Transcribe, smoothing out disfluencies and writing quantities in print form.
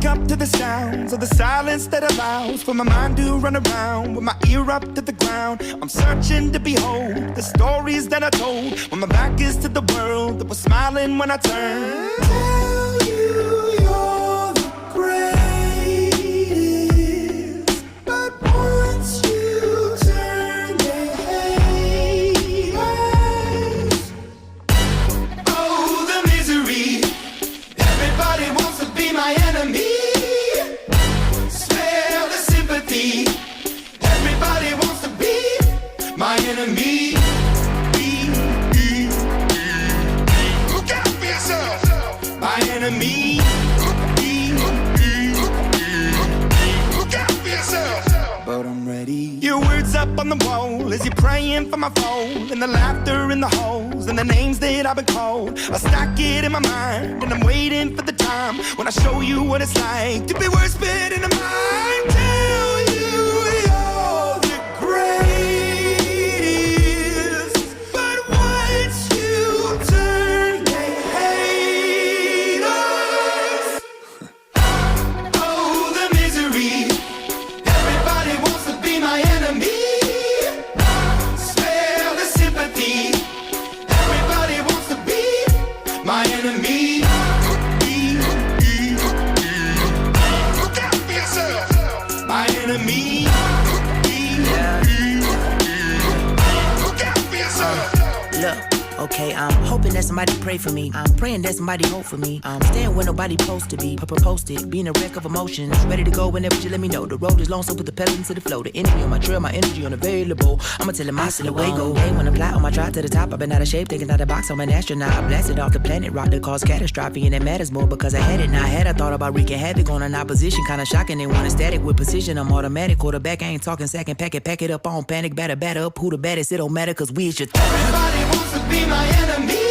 wake up to the sounds of the silence that allows for my mind to run around with my ear up to the ground. I'm searching to behold the stories that I told when my back is to the world that was smiling when I turned. Tell you you're the greatest, but once you turn, they hate us. Oh, the misery. Everybody wants to be my enemy. Smell the sympathy. Everybody wants to be my enemy. Look out for yourself. My enemy. Look out for yourself. But I'm ready. Your words up on the wall as you're praying for my phone, and the laughter in the halls and the names that I've been called. I stack it in my mind and I'm waiting for the time when I show you what it's like to be worse fit in the mind. Tell you you're the greatest, but once you turn, they hate us. Oh, the misery. Everybody wants to be my enemy. Spare the sympathy. Everybody wants to be my enemy. Look out for yourself. My enemy. Look out for yourself. Look, okay, I'm hoping that somebody pray for me. I'm praying that somebody hope for me. I'm staying where nobody supposed to be. Posted, being a wreck of emotions. Ready to go whenever you let me know. The road is long, so put the pedal into the flow. The energy on my trail, my energy unavailable. I'ma tell him I still away go. Hey, when I fly on my drive to the top, I've been out of shape, thinking out of the box. I'm an astronaut. I blasted off the planet, rock that caused catastrophe, and it matters more because I had it. Now I had I thought about wreaking havoc on an opposition, kinda shocking. They want a static with precision. I'm automatic, quarterback. I ain't talking second. Pack it up on panic, batter up. Who the baddest? It don't matter, cause we is your Everybody wants to be my enemy.